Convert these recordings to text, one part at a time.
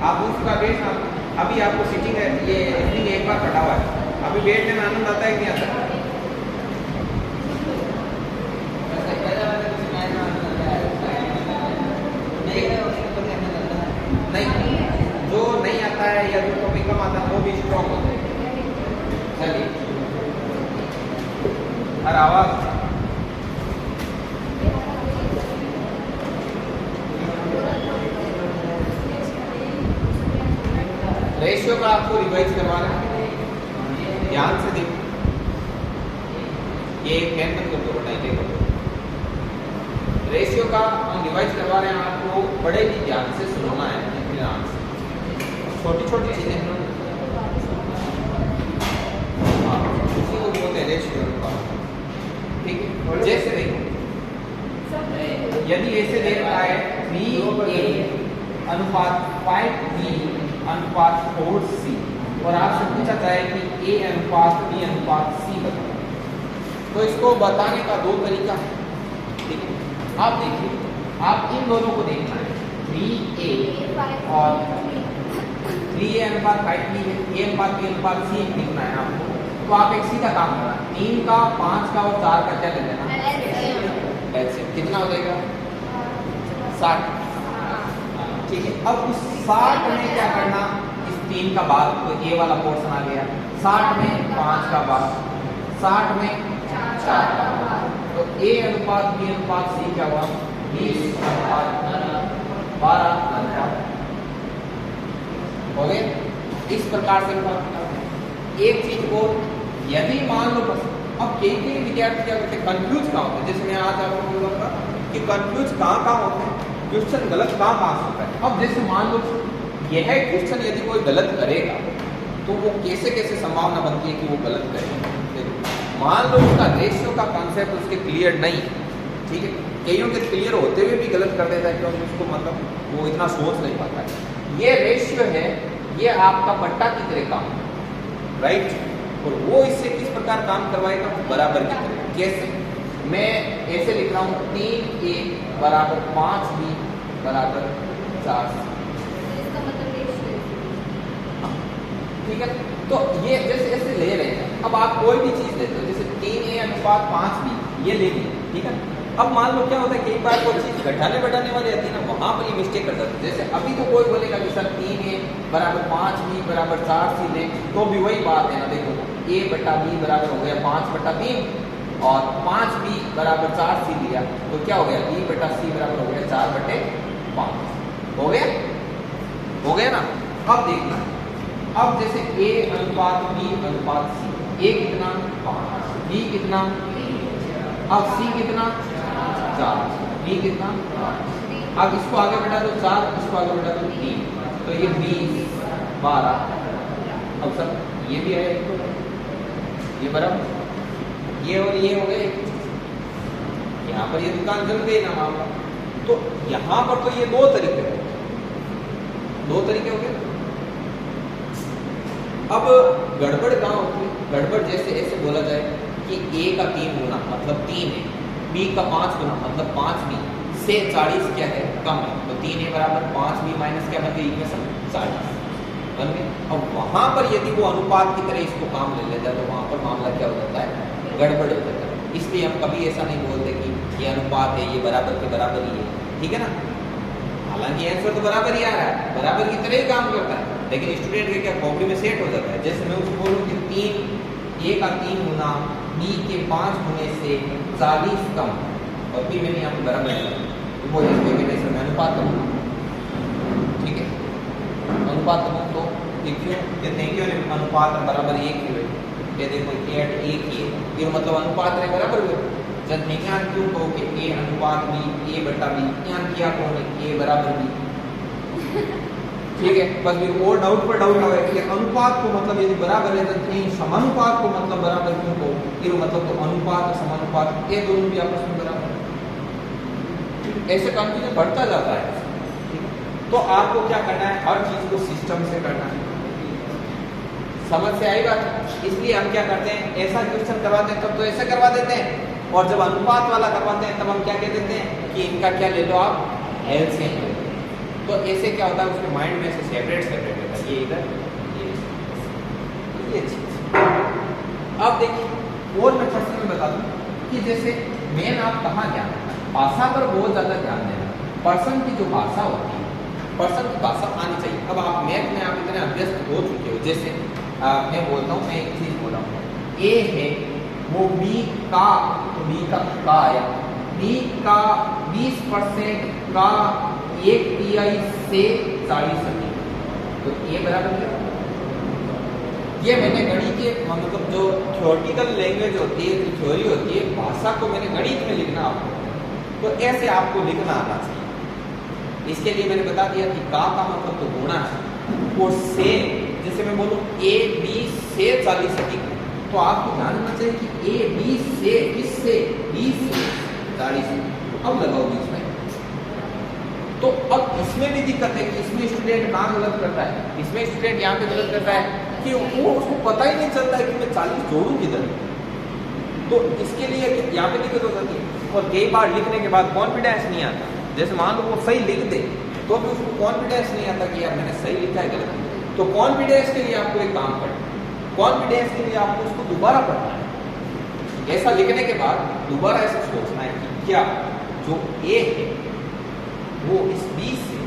आप उसका वेट अभी आपको सिटिंग है, ये स्प्रिंग एक बार फटा हुआ है, अभी बैठने में आनंद आता है कि नहीं आता? नहीं, जो नहीं आता है या जो टॉपिक कम आता है वो भी स्ट्रॉन्ग होता है। चलिए, हर आवाज रेशियो का आपको रिवाइज करवाना है, ध्यान से देखो। ये कैन मत कर दो, बताइए रेशियो का हम रिवाइज करवा रहे हैं आपको, बड़े ही ध्यान से सुनना है, ध्यान से छोटी छोटी चीजें उसी को बोलते हैं रेशियो का। ठीक है, जैसे देखो यदि ऐसे दे रखा है 3A अनुपात 5B अनुपात 4C और आपसे पूछा जाता है कि A अनुपात B अनुपात C बताओ, तो इसको बताने का दो तरीका है। ठीक है, आप देखिए, आप इन दोनों को देखना है, 3A और 3A अनुपात 5B है, A अनुपात B अनुपात C लिखना है आपको। तो आप एक सीधा काम करना, 3 का 5 का और 4 का क्या ले लेना, LCM कितना हो जाएगा 60। ठीक है, अब उस 60 में क्या करना, इस 3 का भाग, तो A वाला पोर्शन आ गया, 60 में 5 का भाग, 60 में 4 का भाग, तो A अनुपात B अनुपात C क्या हुआ, 20 अनुपात 12 अनुपात हो गए। इस प्रकार से एक चीज को यदि मान लो, बस अब कई विद्यार्थी क्या करते हैं, कंफ्यूज कहाँ होते हैं, जैसे मैं आज आपको बोलूँगा कि कंफ्यूज कहाँ होते हैं, क्वेश्चन गलत कहाँ होता है। अब जैसे मान लो यह क्वेश्चन यदि कोई गलत करेगा तो वो कैसे कैसे संभावना बनती है कि वो गलत करेगा। मान लो उसका रेशियो का कॉन्सेप्ट उसके क्लियर नहीं है, ठीक है, कईयों के क्लियर होते हुए भी गलत कर देता है क्योंकि उसको मतलब वो इतना सोच नहीं पाता है। ये रेशियो है, ये आपका पट्टा की तरह काम है, राइट, और वो इससे किस प्रकार काम करवाएगा, बराबर की तरह। कैसे, मैं ऐसे लिख रहा हूँ 3A बराबर 5B बराबर 4C, ठीक है। तो ये जैसे ऐसे ले रहे हैं, अब आप कोई भी चीज लेते हो, जैसे 3A अनुपात 5B ये ले लिया, ठीक है। अब मान लो क्या होता है, कई बार कोई चीज घटाने बढ़ाने वाली आती है ना, वहां पर ये मिस्टेक कर जाते हैं। जैसे अभी तो कोई बोलेगा कि सर 3A बराबर 5B बराबर 4C ले, तो भी वही बात है ना, देखो A बटा B बराबर हो गया 5 बटा 3 और 5B बराबर 4C लिया तो क्या हो गया, B बटा C बराबर हो गया 4 बटे 5, हो गया ना। अब देखना, अब जैसे A अनुपात B अनुपात C, A कितना 5, B कितना, अब C कितना 4, B कितना 5। अब इसको आगे बढ़ा दो 4, इसको आगे बढ़ा दो 3, तो ये 20 12। अब सर ये भी है, ये बराबर ये और ये हो गए, यहाँ पर ये दुकान जम गई ना मामला। तो यहाँ पर तो ये दो तरीके हो गए। अब गड़बड़ कहाँ होती है, गड़बड़ जैसे ऐसे बोला जाए कि A का 3 गुना मतलब 3 है, B का 5 गुना मतलब 5B से 40 क्या है, कम है, तो 3A बराबर 5B माइनस क्या बन गई, इक्वेशन 40 बन गई। अब वहां पर यदि वो अनुपात की तरह इसको काम ले लेता है तो वहां पर मामला क्या हो जाता है, गड़बड़ हो जाता है। इसलिए हम कभी ऐसा नहीं बोलते कि ये अनुपात है, ये बराबर के बराबर ही है, ठीक है ना। हालांकि आंसर तो बराबर ही आ रहा है, बराबर की तरह ही काम करता है, लेकिन स्टूडेंट के क्या कॉपी में सेट हो जाता है। जैसे मैं उसको बोलूँ कि 3A का 3 गुना B के 5 गुने से 40 कम, और फिर मैंने यहाँ पर बराबर तो वो इसमें अनुपात करूँगा, ठीक है, अनुपात करूँ तो कितने क्यों अनुपात बराबर 1 ही हुए, ये देखो 8 1 ही, ये मतलब अनुपात है बराबर हुए। जब मैं यहाँ क्यों कहो कि A अनुपात B, A बटा B, यहाँ किया कौन है, A बराबर B, ठीक है। बस फिर और डाउट पर डाउट आए कि अनुपात को मतलब यदि बराबर है तो कहीं समानुपात को मतलब बराबर क्यों को, ये मतलब तो अनुपात और समानुपात ये दोनों भी आपस में बराबर है, ऐसे कंफ्यूजन बढ़ता जाता है। तो आपको क्या करना है, हर चीज को सिस्टम से करना है, समझ से आई बात। इसलिए हम क्या करते हैं, ऐसा क्वेश्चन करवाते हैं तब तो ऐसे करवा देते हैं, और जब अनुपात वाला करवाते हैं तब हम क्या कह देते हैं कि इनका क्या ले लो आप, एलसीएम ले लो, तो ऐसे क्या होता है उसके माइंड में से सेपरेट रहता है, ये इधर ये चीज। अब देखिए और मैं पर्सन में बता दूं कि जैसे मेन आप कहाँ ध्यान देना, भाषा पर बहुत ज्यादा ध्यान देना। पर्सन की जो भाषा होती है, पर्सन की भाषा आनी चाहिए। अब आप मैथ में आप इतने अभ्यस्त हो चुके हो, जैसे मैं बोलता हूँ, मैं एक चीज बोल रहा हूँ, ए है वो बी का, तो बी का आया, बी का 20% का 1 तिहाई से 40 अधिक, तो ए बराबर क्या? ये मैंने गणित के मतलब जो थ्योरेटिकल लैंग्वेज होती है, जो थ्योरी होती है, भाषा को मैंने गणित में लिखना आपको, तो ऐसे आपको लिखना आना चाहिए। इसके लिए मैंने बता दिया कि का मतलब तो गुणा है, और से जैसे मैं बोलूँ ए बी से 40 अधिक, तो आपको ध्यान रखना चाहिए कि ए बी से किससे 20 से 40। अब लगाओ बीच में, तो अब इसमें भी दिक्कत है कि इसमें स्टूडेंट कहाँ गलत करता है, इसमें स्टूडेंट यहाँ पे गलत करता है कि वो उसको पता ही नहीं चलता है कि मैं 40 जोड़ूं किधर। तो इसके लिए यहाँ पे दिक्कत हो जाती है, और कई बार लिखने के बाद कॉन्फिडेंस नहीं आता। जैसे मान लो वो सही लिख दे तो भी उसको कॉन्फिडेंस नहीं आता कि यार मैंने सही लिखा है गलत। तो कॉन्फिडेंस के लिए आपको एक काम करना है, कॉन्फिडेंस के लिए आपको उसको दोबारा पढ़ना है। ऐसा लिखने के बाद दोबारा ऐसा सोचना है कि क्या जो ए है वो इस 20 से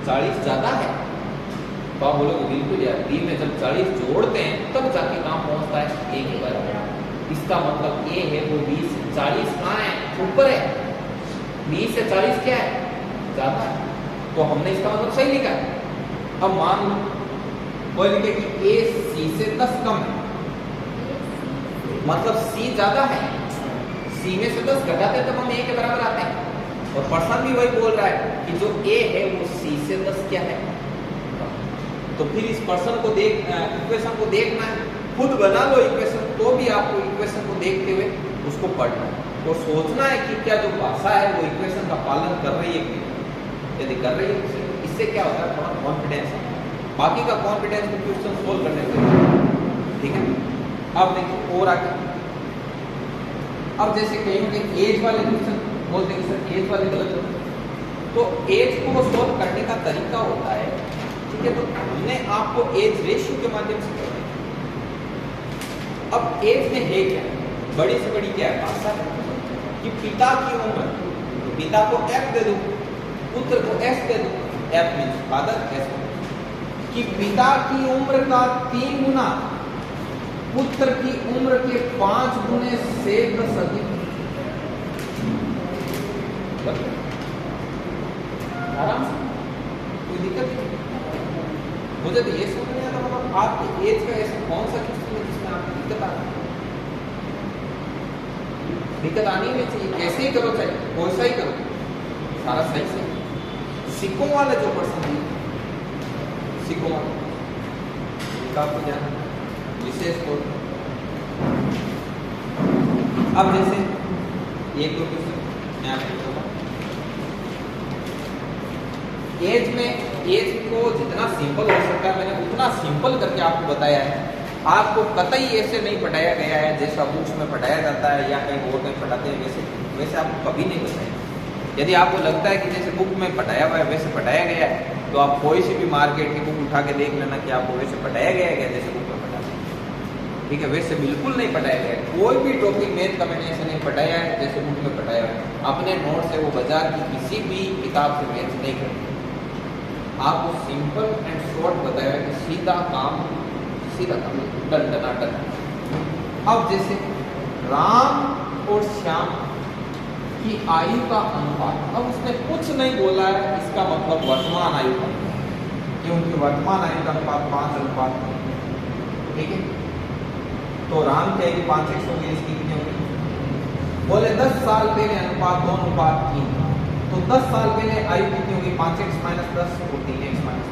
40 ज्यादा है। तो आप बोलोगे बिल्कुल यार, बी में जब 40 जोड़ते हैं तब जाके कहाँ पहुंचता है, ए के बराबर। इसका मतलब ए है वो 20 से 40 कहाँ है, ऊपर है। 20 से 40 क्या है, ज्यादा है, तो हमने इसका मतलब सही लिखा है। अब मान लो कोई लिखे कि ए सी से 10 कम है, मतलब सी ज्यादा है, सी में से 10 घटाते तब हम ए के बराबर आते हैं। और पर्सन भी वही बोल रहा है कि जो ए है वो सी से 10 क्या है। तो फिर इस पर्सन को इक्वेशन को देखना है, खुद बना लो इक्वेशन, तो भी आपको इक्वेशन को देखते हुए उसको पढ़ना है और सोचना है कि क्या जो भाषा है वो इक्वेशन का पालन कर रही है कि नहीं। यदि कर रही है इससे क्या होता है, थोड़ा कॉन्फिडेंस है, बाकी का कॉन्फिडेंस को क्वेश्चन सोल्व करने से। ठीक है, अब देखिए और आगे, अब जैसे कहीं एज वाले क्वेश्चन बोलते हैं सर एज वाले गलत होते हैं, तो एज को सोल्व करने का तरीका होता है, ठीक है, तो हमने आपको एज रेशियो के माध्यम से किया। अब एज में है क्या, बड़ी से बड़ी क्या है, भाषा कि पिता की उम्र, तो पिता को एफ दे दो, पुत्र को एस दे दो, एफ मीन्स फादर, एस कि पिता की उम्र का 3 गुना, पुत्र की उम्र के 5 गुने से 10 अधिक। आराम से, कोई दिक्कत नहीं। मुझे तो ये समझ नहीं आता, मतलब आपकी एज का ऐसा कौन सा क्वेश्चन है जिसमें आपको दिक्कत आ रही है। दिक्कत आनी नहीं चाहिए, कैसे ही करो, चाहे वैसा ही करो, सारा सही से। सिक्कों वाले जो पर्सन है, सिक्कों वाले आपको ध्यान विशेष को। अब जैसे एक दो क्वेश्चन मैं आपको बताऊंगा। एज में, एज को जितना सिंपल हो सकता है मैंने उतना सिंपल करके आपको बताया है। आपको कतई ऐसे नहीं पढ़ाया गया है जैसा बुक्स में पढ़ाया जाता है या कहीं और कहीं पढ़ाते हैं वैसे आपको कभी नहीं बताया। यदि आपको लगता है कि जैसे बुक में पढ़ाया हुआ है वैसे पढ़ाया गया है, तो आप कोई सी भी मार्केट की बुक उठा के देख लेना कि आपको वैसे पढ़ाया गया है क्या जैसे बुक में पढ़ाते हैं। ठीक है, वैसे बिल्कुल नहीं पढ़ाया गया है। कोई भी टॉपिक मैथ का मैंने ऐसे नहीं पढ़ाया है जैसे बुक में पढ़ाया है। अपने नोट से वो बाजार की किसी भी किताब से मैच नहीं करते। आपको सिंपल एंड शॉर्ट बताया है कि सीधा काम डन टनाटन। अब जैसे राम और श्याम की आयु का अनुपात, अब उसने कुछ नहीं बोला है, इसका मतलब वर्तमान आयु का, क्योंकि वर्तमान आयु का अनुपात 5:1। ठीक है, तो राम की आयु 5x होगी, इसकी कितनी होगी, बोले 10 साल पहले अनुपात 2:3, तो 10 साल पहले आयु कितनी होगी, 5x - 10 और 3x - 10।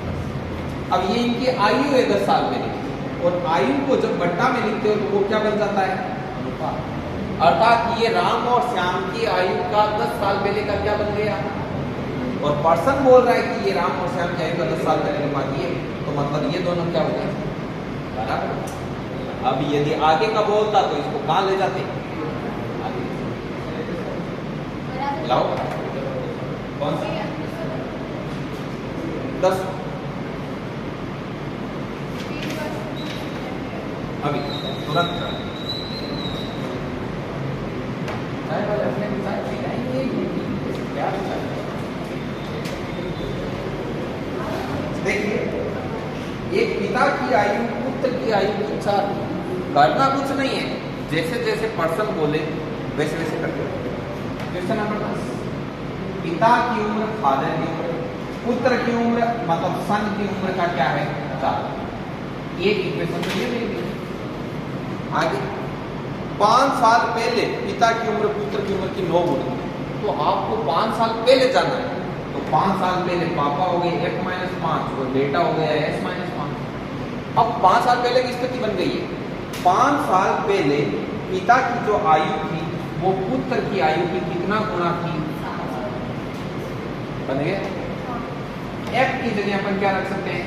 अब ये इनकी आयु है 10 साल पहले, और आयु को जब बट्टा में लिखते हो तो वो क्या बन जाता है, अनुपात। अर्थात ये राम और श्याम की आयु का 10 साल पहले का क्या बन गया, और पर्सन बोल रहा है कि ये राम और श्याम की आयु का 10 साल पहले अनुपात ये, तो मतलब ये दोनों क्या हो गए, बराबर। अब यदि आगे का बोलता तो इसको कहाँ ले जाते, लाओ कौन सा 10 अभी तुरंत देखिए, एक पिता की आयु पुत्र की आयु के साथ करना कुछ नहीं है, जैसे जैसे पर्सन बोले वैसे वैसे करते हो। क्वेश्चन नंबर 10, पिता की उम्र फादर की उम्र, पुत्र की उम्र मतलब सन की उम्र का क्या है 4। एक इक्वेशन तो ये मिलेगी। आगे 5 साल पहले पिता की उम्र पुत्र की उम्र की 9 गुनी, तो आपको 5 साल पहले जाना है। तो 5 साल पहले पापा हो गए f-5 और बेटा हो गया s-5। अब 5 साल पहले की स्थिति बन गई है, 5 साल पहले पिता की जो आयु थी वो पुत्र की आयु की कितना गुना थी? बन गया। f की जगह अपन क्या रख सकते हैं?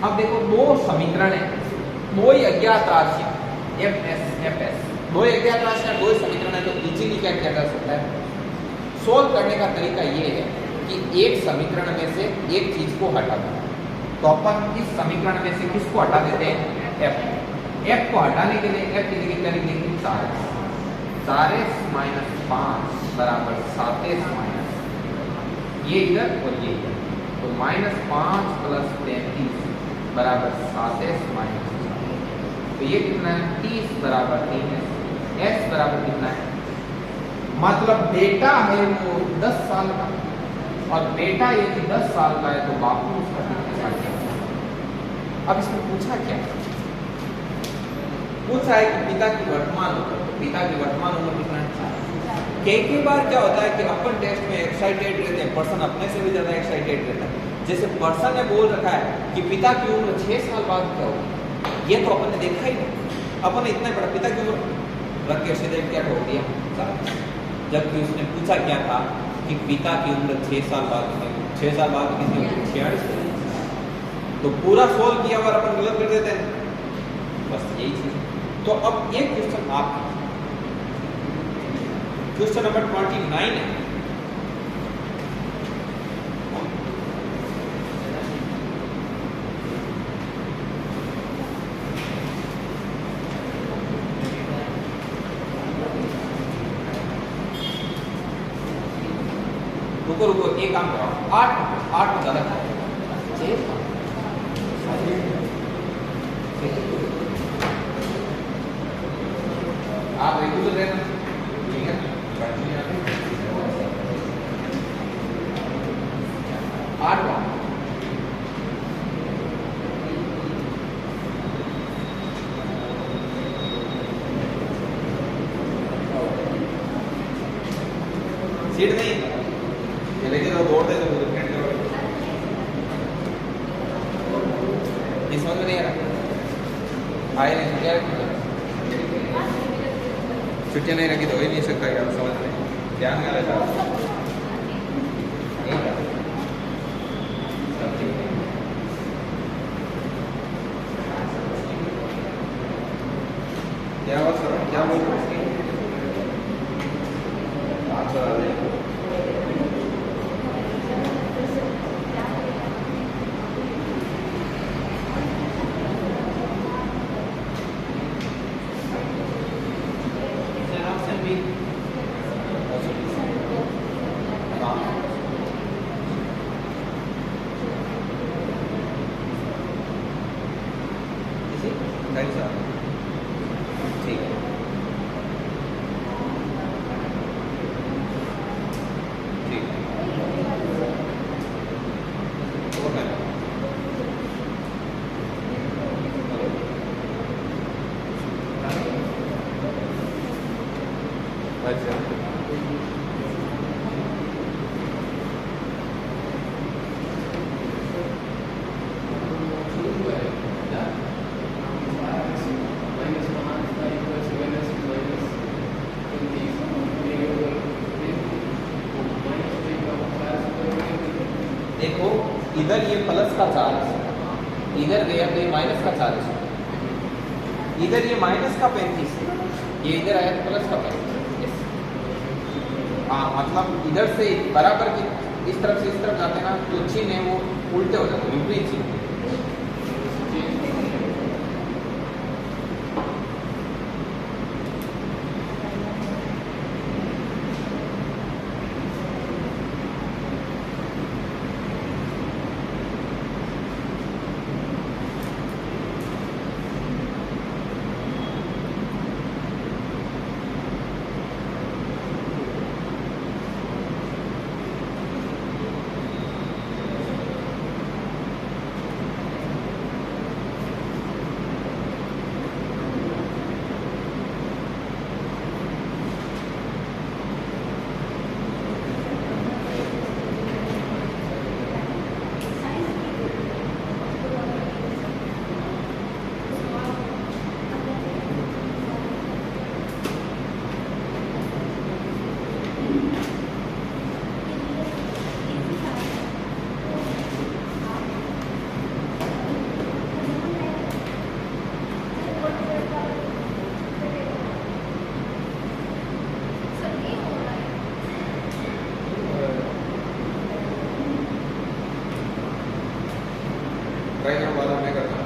अब देखो दो समीकरण है, दो ही अज्ञात राशि fs, दो ही अज्ञात राशि है, दो ही समीकरण है, तो इजीली क्या किया जा सकता है? सोल्व करने का तरीका ये है कि एक समीकरण में से एक चीज को हटा दें। तो अपन इस समीकरण में से किसको हटा देते हैं? f को हटाने के लिए f की जगह क्या लिख देंगे? 4s माइनस 5 बराबर 7s माइनस ये इधर और ये इधर, तो -5 + 33 बराबर 7s माइनस 4। तो ये कितना है? 30 बराबर 3s। s बराबर कितना है? मतलब बेटा है वो 10 साल का, और बेटा यदि 10 साल का है तो बापू उसका कितने साल का? अब इसमें पूछा क्या? पूछा है कि पिता की वर्तमान उम्र, पिता की वर्तमान उम्र कितना है? कई बार क्या होता है कि अपन टेस्ट में एक्साइटेड रहते हैं, पर्सन अपने से भी ज्यादा एक्साइटेड रहता है। जैसे पर्सन ने बोल रखा है कि पिता की उम्र 6 साल बाद क्या होगी, ये तो अपन ने देखा ही नहीं। अपन ने इतना बड़ा पिता की उम्र रख के सीधे क्या ठोक दिया, जबकि उसने पूछा क्या था कि पिता की उम्र 6 साल बाद कितनी? 6 साल बाद कितनी होगी? 46। तो पूरा सोल्व किया और अपन गलत कर देते हैं, बस यही चीज। तो अब एक क्वेश्चन आप, क्वेश्चन नंबर 29 है। रुको एक काम करो, 8 में ज्यादा आप रेगुलर रहना, ठीक है? 8 सीट नहीं लेकिन वो दौड़ते तो इस समझ में नहीं आ रहा, आए नहीं क्या छुट्टियां नहीं रखी तो हो ही नहीं सकता यार, समझ में ध्यान में रहता क्या बात कर रहा हूँ, क्या बोल रहा हूँ? ठीक है, ठीक है, अच्छा देखो इधर ये प्लस का चार्ज, इधर गया तो ये माइनस का चार्ज, इधर ये माइनस का 35, ये इधर आया प्लस का 35। हाँ मतलब इधर से बराबर की इस तरफ से इस तरफ जाते हैं ना तो चिन्ह है वो उल्टे हो जाते हैं, विपरीत चिन्ह। ट्राई करो, बाद में करता हूँ।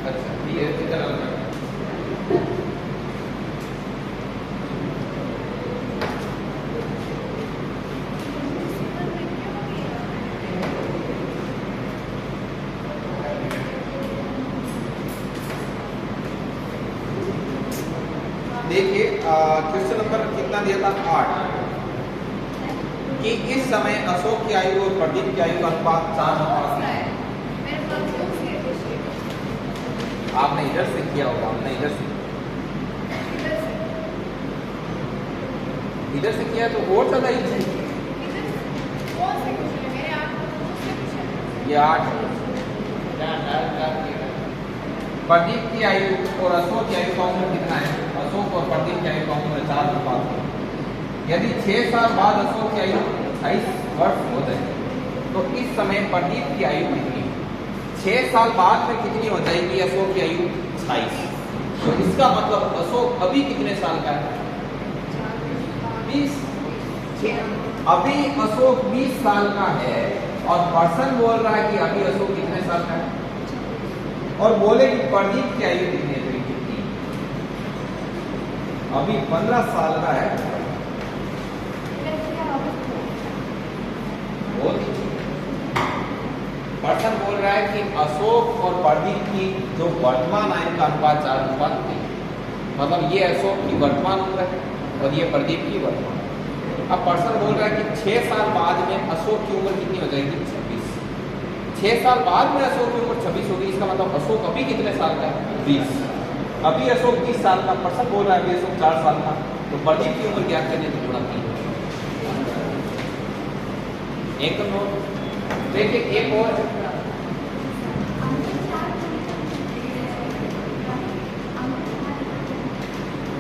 अच्छा ये कितना लगता है? देखिए क्वेश्चन नंबर कितना दिया था? 8 कि इस समय अशोक की आयु और प्रदीप की आयु का अनुपात 4:3। आपने इधर से किया होगा, आपने इधर से किया तो और ज्यादा इजी। ये 8 प्रदीप की आयु और अशोक की आयु का उम्र कितना है? अशोक और प्रदीप की आयु का उम्र 4:3। यदि 6 साल बाद अशोक की आयु 28 वर्ष हो जाए तो इस समय प्रदीप की आयु कितनी? 6 साल बाद में कितनी हो जाएगी अशोक की आयु? 28। तो इसका मतलब अशोक अभी कितने साल का है? 20। अभी अशोक 20 साल का है और पर्सन बोल रहा है कि अभी अशोक कितने साल का है, और बोले कि प्रदीप की आयु कितनी है? अभी 15 साल का है। पर्सन बोल रहा है कि अशोक और प्रदीप की जो वर्तमान आयु का अनुपात 4:3, मतलब ये अशोक की वर्तमान उम्र है और ये प्रदीप की वर्तमान। अब पर्सन बोल रहा है कि 6 साल बाद में अशोक की उम्र कितनी हो जाएगी? 26। 6 साल बाद में अशोक की उम्र 26 होगी, इसका मतलब अशोक अभी कितने साल का है? 20। अभी अशोक 20 साल का, पर्सन बोल रहा है अभी अशोक 4 साल का, तो प्रदीप की उम्र क्या करनी तो थोड़ा 3। एक नोट देखिए, एक और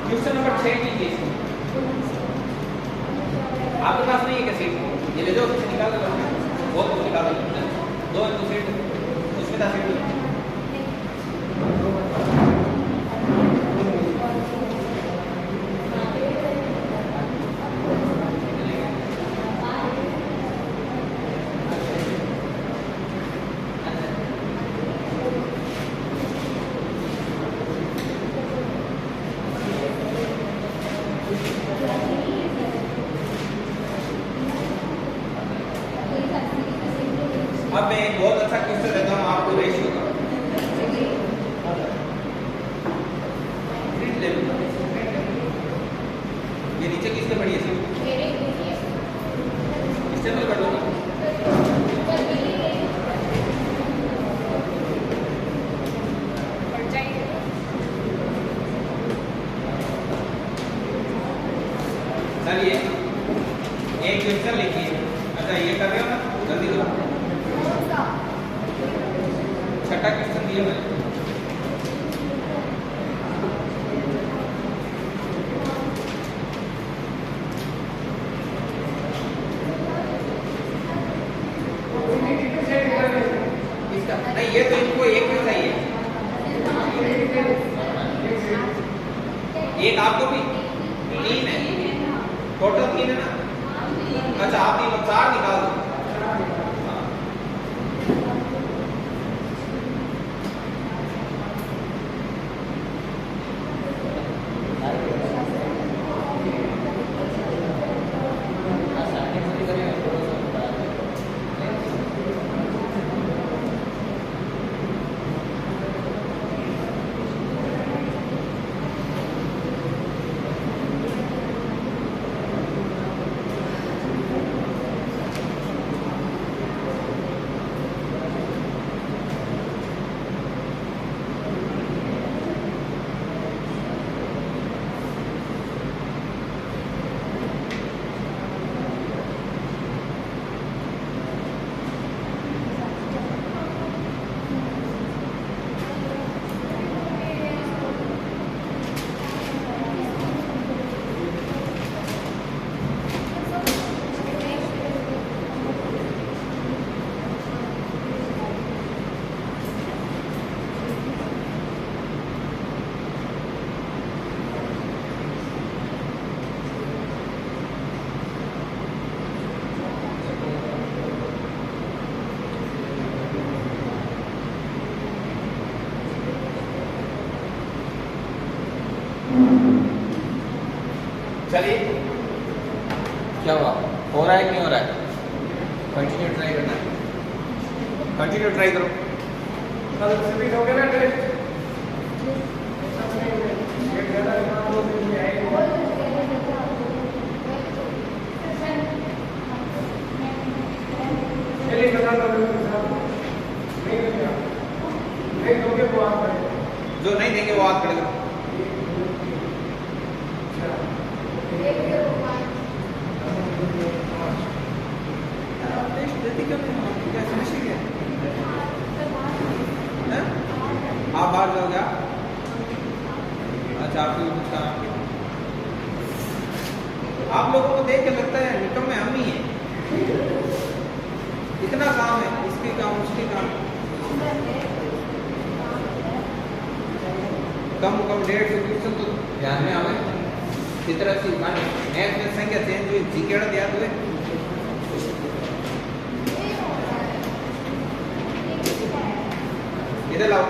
क्वेश्चन नंबर 6 कीजिए। आपके पास नहीं है कैसे? ये ले जाओ, निकाल दो, वो निकाल दो, 2 सीट उसमें था सीट। अब मैं एक बहुत अच्छा क्वेश्चन देता हूँ आपको रेशियो का। ये नीचे किसने पड़ी है? इस्तेमाल कर दो ना। चलिए एक क्वेश्चन लिखिए। अच्छा ये कर रहे हो ना, जल्दी करो। छठा क्वेश्चन दिया मैंने। नहीं ये तो इनको एक में चाहिए, एक आपको भी 3 है, टोटल 3 है ना। अच्छा आप 3 4 निकाल दो। चलिए क्या हुआ, हो रहा है कि नहीं हो रहा है? कंटिन्यू ट्राई करना है, कंटिन्यू ट्राई करो। हो गया ना टेस्ट? जो नहीं देंगे वो हाथ खड़े करो। आप बाहर जाओ क्या? अच्छा आपकी आप लोगों को देख के लगता है निकम में हम ही है। इतना काम है, इसके काम उसके काम, कम 150 क्वेश्चन तो ध्यान में आवे। इस तरह से मैथ में संख्या चेंज हुई, जीकेड़ा दिया हुए इधर लाओ।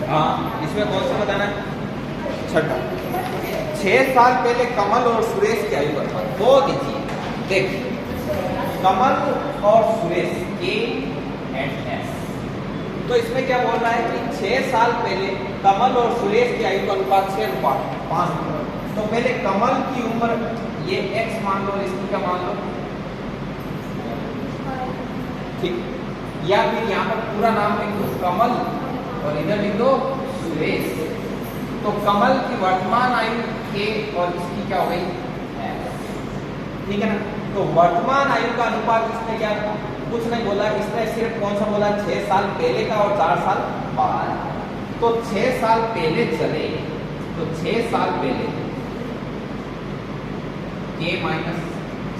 हाँ इसमें कौन सा बताना है? छठा। 6 साल पहले कमल और सुरेश की आयु बताओ। बहुत इजी है, देख कमल और सुरेश के एंड एस। तो इसमें क्या बोल रहा है कि 6 साल पहले कमल और सुरेश की आयु का अनुपात 6:5। तो पहले कमल की उम्र ये x मान लो, इसकी क्या मान लो, ठीक। या फिर यहाँ पर पूरा नाम लिख दो कमल और इधर लिख दो सुरेश। तो कमल की वर्तमान आयु के और इसकी क्या हो गई s, ठीक है ना। तो वर्तमान आयु का अनुपात इसने क्या कुछ नहीं बोला, इसने सिर्फ कौन सा बोला 6 साल पहले का और 4 साल बाद। तो 6 साल पहले चले तो 6 साल पहले k माइनस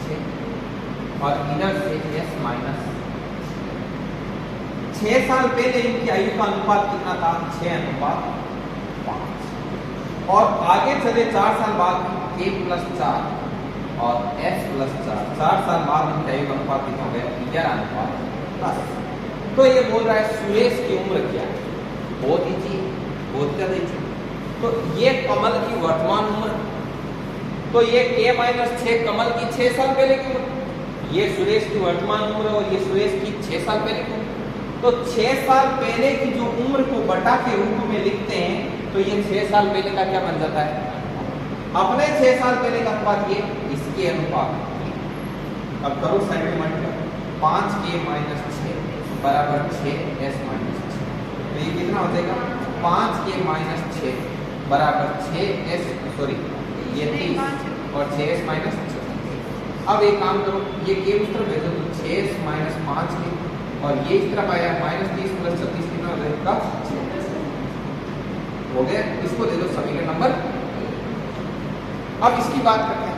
6 और इधर से s माइनस 6 साल पहले इनकी आयु का अनुपात कितना था 6:5 और आगे चले 4 साल बाद k + 4 और s + 4 साल बाद इनकी आयु का अनुपात कितना हो गया 11:10। तो ये बोल रहा है सुरेश की उम्र क्या है, बहुत इजी, बहुत ज्यादा इजी। तो ये कमल की वर्तमान उम्र, तो ये k-6 कमल की 6 साल पहले की उम्र, ये सुरेश की वर्तमान उम्र और ये सुरेश की 6 साल पहले की उम्र। तो 6 साल पहले की जो उम्र को बटा के रूप में लिखते हैं तो ये 6 साल पहले का क्या बन जाता है अपने 6 साल पहले का अनुपात, ये इसके अनुपात। अब करो साइन में मल्टीप्लाई, 5k - 6 बराबर 6s - 6। तो ये कितना हो जाएगा 5k - 6 बराबर 6s, सॉरी ये 30 और 6s - 6। अब एक काम करो, ये k उस तरफ भेजो तो 6s - 5k और ये इस तरफ आया -30 + 36 कितना हो जाएगा हो गया। इसको दे दो सभी का नंबर। अब इसकी बात करते हैं।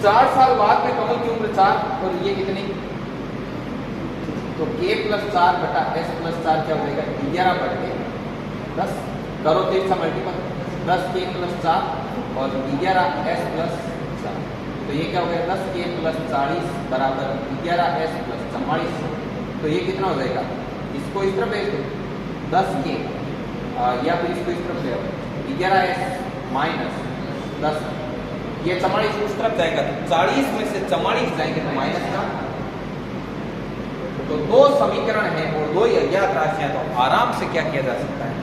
4 साल बाद में कमल की उम्र 4 और ये कितनी, तो k प्लस 4 बटा s प्लस 4 क्या हो जाएगा 11 बढ़ के 10, करो तो इसका मल्टीपल 10k प्लस 4 और 11s प्लस 4, तो ये क्या हो गया 10k प्लस 40 बराबर 11s प्लस 44, तो ये कितना हो जाएगा, इसको इस तरफ भेज दो 10k या फिर इसको इस तरफ ले आओ 11s माइनस 10, ये 44 उस तरफ जाएगा तो 40 में से 44 जाएंगे तो माइनस का, तो दो समीकरण हैं और दो अज्ञात राशियां, तो आराम से क्या किया जा सकता है,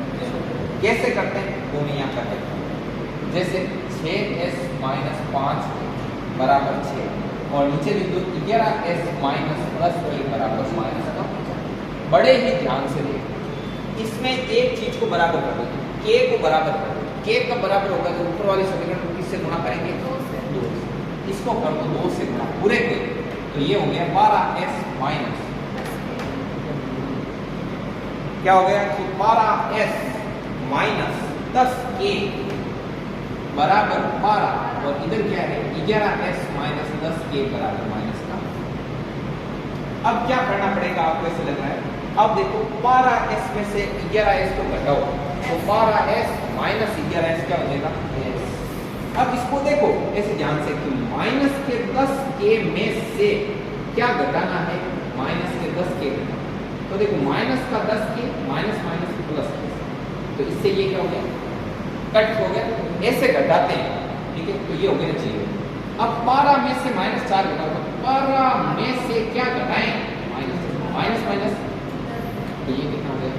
कैसे करते हैं वो मैं यहाँ कर देता हूँ। जैसे 6s माइनस 5 बराबर 6 और नीचे बिंदु 11s माइनस प्लस 1 बराबर माइनस का, बड़े ही ध्यान से देखो, इसमें एक चीज को बराबर कर दो, k को बराबर कर दो, k कब बराबर होगा जो ऊपर वाले समीकरण को किससे गुणा करेंगे 2 से, इसको कर दो 2 से गुणा पूरे के, तो ये हो गया 12s माइनस, क्या हो गया कि 12s माइनस 10k बराबर 12 और इधर क्या है 11s माइनस 10k बराबर माइनस का। अब क्या करना पड़ेगा आपको ऐसे लग रहा है, अब देखो 12s में से 11s को घटाओ तो 12s माइनस 11s क्या हो जाएगा s। अब इसको देखो ऐसे ध्यान से कि माइनस के 10k में से क्या घटाना है, माइनस के 10k, तो देखो माइनस का 10k माइनस माइनस प्लस, तो इससे ये क्या हो गया कट हो गया, ऐसे घटाते हैं, ठीक है, तो ये हो गया 0। अब 12 में से माइनस 4 घटाओ तो 12 में से क्या घटाएं माइनस माइनस माइनस, तो ये कितना हो गया,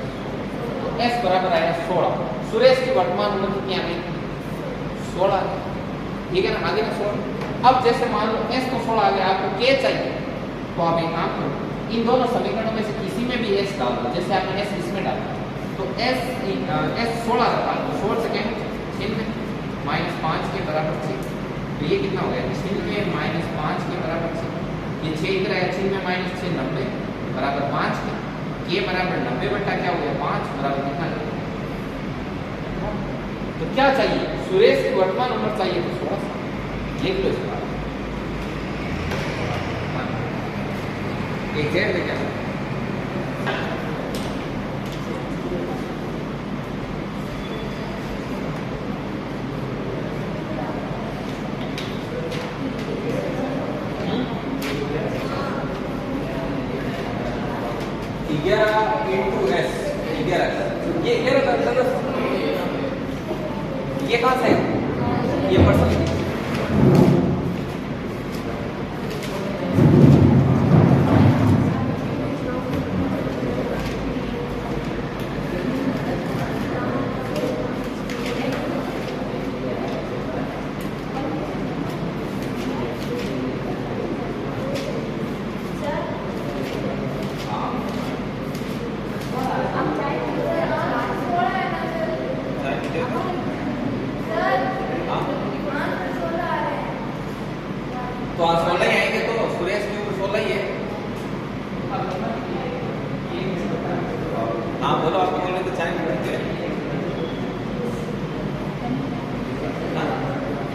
तो s बराबर आया 16। सुरेश की वर्तमान उम्र कितनी आ गई 16, ठीक है ना, आगे ना 16। अब जैसे मान लो s को 16 आ गया, आपको k चाहिए, तो आप एक काम करो इन दोनों समीकरणों में से किसी में भी s डाल दो, जैसे आपने s इसमें डाला तो s 16 था, तो 16 से क्या चिन्ह माइनस 5 के बराबर 6, तो ये कितना हो गया चिन्ह में माइनस 5 के बराबर 6, ये 6 इधर आया, चिन्ह में माइनस 6 90 बराबर 5 के बराबर 90 बटा क्या हो गया 5 बराबर कितना, तो क्या चाहिए सुरेश की वर्तमान उम्र चाहिए तो 16 लिख लो इसका एक है क्या ये कहाँ से है, ये परसेंट तो आज 16 ही आएंगे, तो सुरेश की उम्र 16 ही है। हाँ बोलो, आपको बोले तो चाय मिलती है।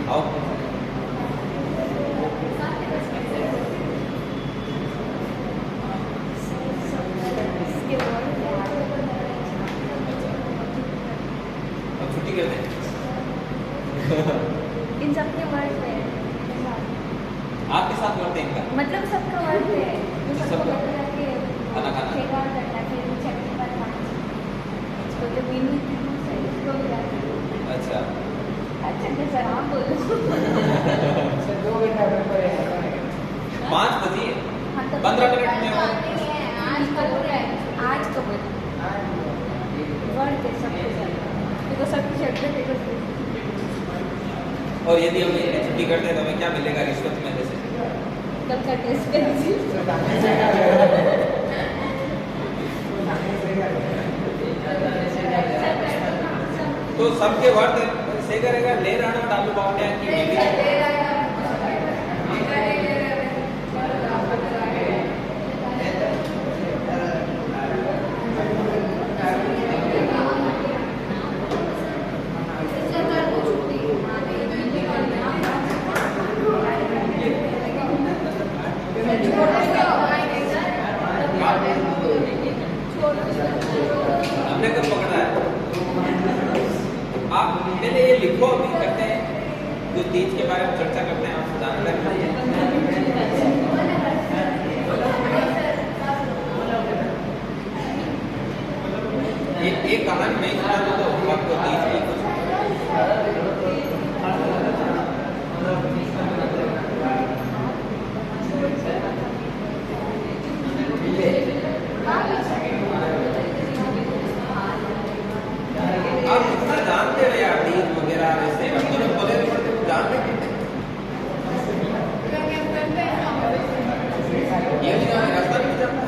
आओ अब छुट्टी कर दें इन सबके वर्ड है, आपके साथ वर्ड देंगे मतलब सबका वर्ड है, तो सबको के खाना खाना सेवा करना फिर चटनी बनना, तो जो मीनू है उसको भी करना। अच्छा अच्छा सर आप बोलो सर 2 घंटा पेपर है 5 बजे हाँ, तो 15 मिनट में हो। आज कब है, आज कब वर्ड है सबके साथ, देखो सबकी शब्द देखो। और यदि हम ये छुट्टी करते हैं तो हमें क्या मिलेगा रिश्वत में, जैसे कब का टेस्ट पेंसिल तो सबके वर्ड से करेगा ले रहना डालू बावने की लिखो, अभी करते हैं कुछ तीज के बारे में चर्चा करते हैं, आपसे जानना लगता है। एक कहानी नहीं सुना तो आपको तीज की कुछ आप कितना जानते हो यार तीज वगैरह वैसे अब तो लोग बोले पड़ते जानते कितने ये भी जाने रास्ता नहीं जानता।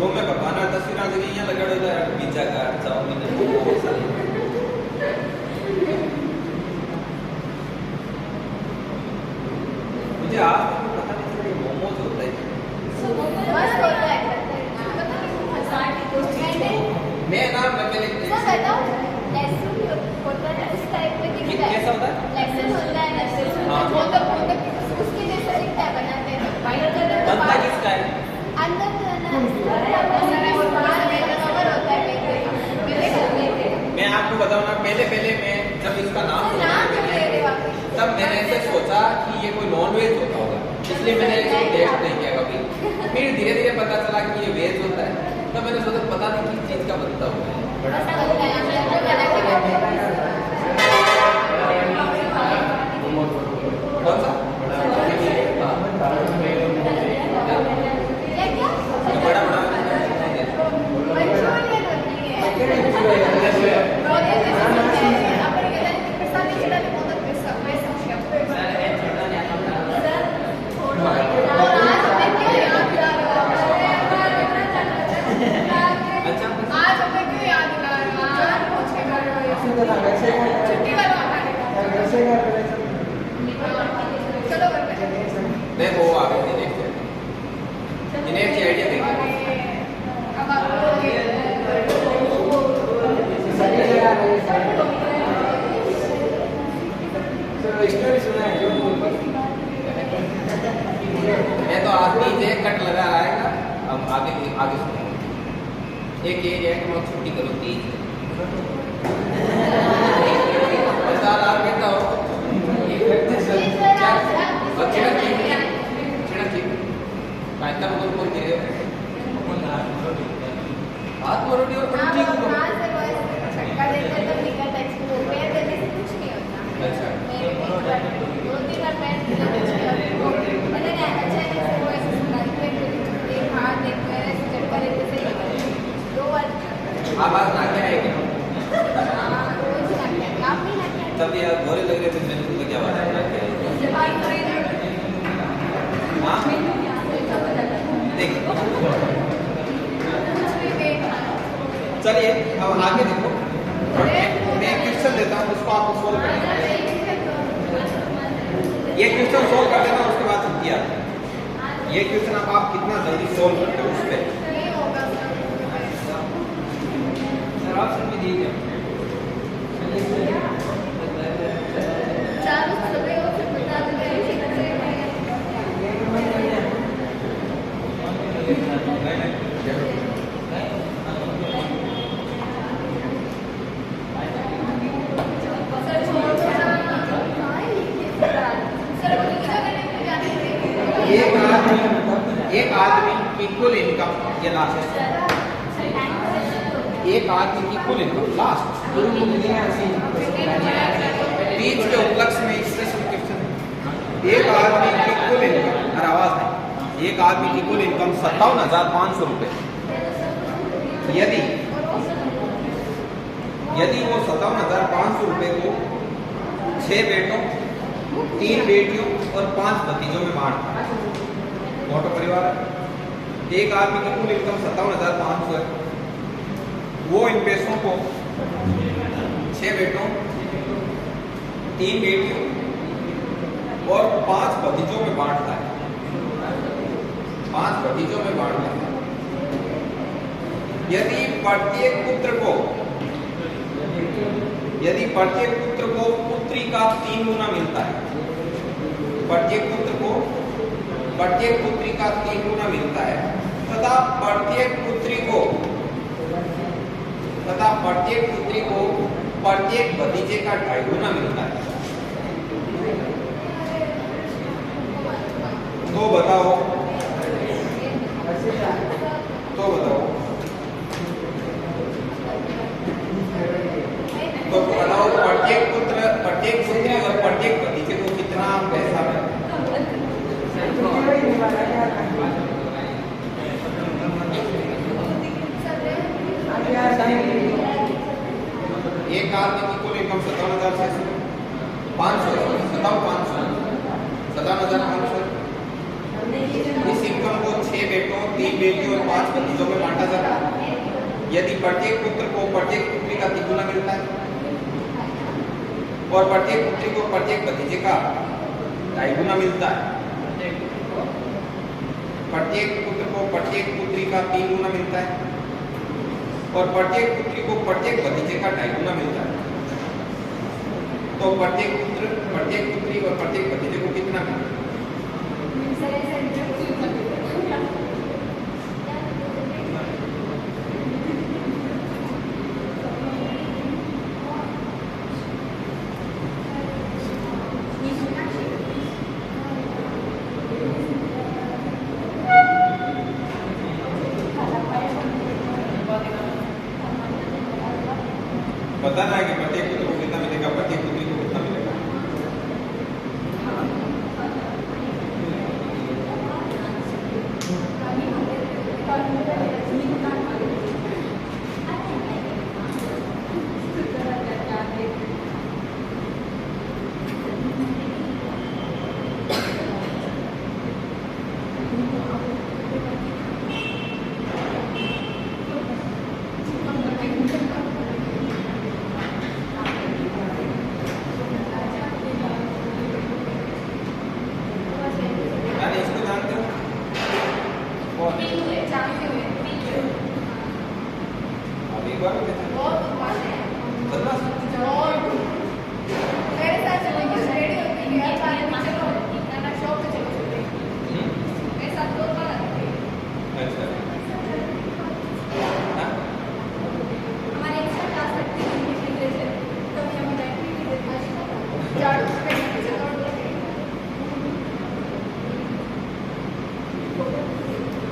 वो मैं पकाना तस्वीर लगी यहाँ लगा होता है पिज्जा का चाउमीन मुझे आज पता नहीं चला मोमोज होता है मस्त होता है। मैं ना मैंने सर बताओ लहसुन होता है उस टाइप में दिखता है। कैसा होता है? लहसुन होता है लहसुन हाँ। वो तो उसके जैसा दिखता है बनाते हैं वाइट कलर का बनता किसका है? अंदर तो है ना कवर होता है मेरे घर में मैं आपको बताऊं ना पहले मैं जब इसका नाम सुना तब मैंने ऐसे सोचा कि ये कोई नॉन वेज होता होगा, इसलिए मैंने इसको टेस्ट नहीं किया कभी। फिर धीरे धीरे पता चला कि ये वेज होता है, तब मैंने सोचा पता नहीं किस चीज का बनता होगा। कौन सा? बड़ा बड़ा देखो वो आगे देखते हैं इन्हें की आइडिया देंगे। मैं तो आदमी एक कट लगा आएगा, अब आगे सुनो। एक ये है कि मैं छुट्टी करो तीज हाथ मरोड़ी और ठीक हो। अच्छा आप आज ना क्या आएगी तब ये गोरे लग रहे थे, मैंने तो क्या बात है ना क्या हाँ देख चलिए अब आगे देखो। मैं एक क्वेश्चन देता हूँ उसको आपको सोल्व करना है। ये क्वेश्चन सोल्व कर देना, उसके बाद छुट्टी आती है। ये क्वेश्चन आप कितना जल्दी सोल्व करते हो उस पर ऑप्शन भी दिए गए। की कुल इनकम, ये लास्ट है, एक आदमी की कुल इनकम लास्ट बीच के उपलक्ष्य में इससे क्वेश्चन, एक आदमी की कुल इनकम, अरे आवाज नहीं, एक आदमी की कुल इनकम 57,500 रुपए। यदि वो 57,500 रुपए को 6 बेटों, 3 बेटियों और 5 भतीजों में बांटता है, मोटा परिवार है, एक आदमी की कुल इनकम 57,500 है, वो इन पैसों को 6 बेटों, 3 बेटियों और 5 भतीजों में बांटता है, 5 भतीजों में बांटता है। यदि प्रत्येक पुत्र को पुत्री का 3 गुना मिलता है, प्रत्येक पुत्री का 3 गुना मिलता है तथा प्रत्येक पुत्री को प्रत्येक भतीजे का 2.5 गुना मिलता है, तो बताओ प्रत्येक पुत्री और प्रत्येक भतीजे को कितना पैसा मिलता है? एक आदमी की कुल इनकम 57,500 इस इनकम को 6 बेटों, 3 बेटियों और 5 भतीजों में बांटा जाता है। यदि प्रत्येक पुत्र को प्रत्येक पुत्री का 3 गुना मिलता है और प्रत्येक पुत्री को प्रत्येक भतीजे का 2.5 गुना मिलता है, प्रत्येक पुत्र को प्रत्येक पुत्री का 3 गुना मिलता है और प्रत्येक पुत्री को प्रत्येक भतीजे का 2.5 गुना मिलता है, तो प्रत्येक पुत्री और प्रत्येक भतीजे को कितना मिलता है? बताना है कि प्रत्येक पुत्र को कितना मिलेगा, प्रत्येक पुत्री को कितना मिलेगा।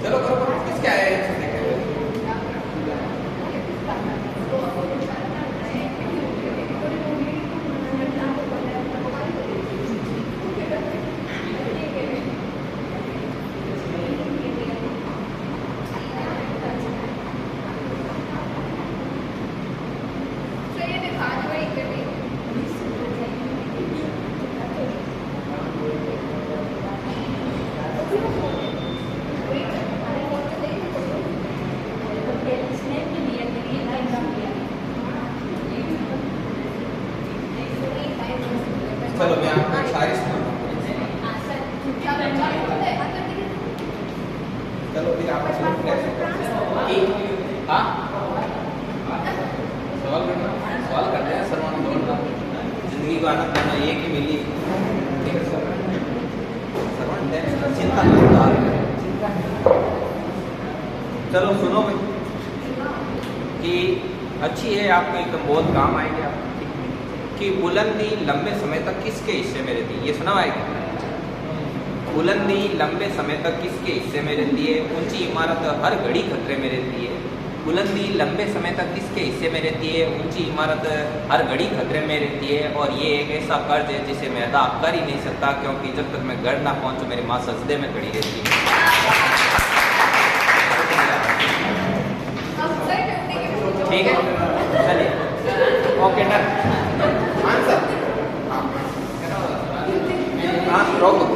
चलो करो किसके आया है? चलो मैं आपको शायरी सुनाता हूँ। चलो फिर आप हाँ सवाल करते हैं सर, जिंदगी को आनंद करना एक ही मिली, ठीक है सर, चिंता चलो सुनो भाई कि अच्छी है, आपको एकदम बहुत काम आएगी आप कि बुलंदी लंबे समय तक किसके हिस्से में रहती है, ये सुना आएगा। बुलंदी लंबे समय तक किसके हिस्से में रहती है? ऊंची इमारत हर घड़ी खतरे में रहती है। बुलंदी लंबे समय तक किसके हिस्से में रहती है? ऊंची इमारत हर घड़ी खतरे में रहती है। और ये एक ऐसा कर्ज है जिसे मैं अदा कर ही नहीं सकता, क्योंकि जब तक मैं घर ना पहुंचूं मेरी माँ सजदे में खड़ी रहती है। ठीक है, चलिए, ओके डन। आंसर हाँ रोको।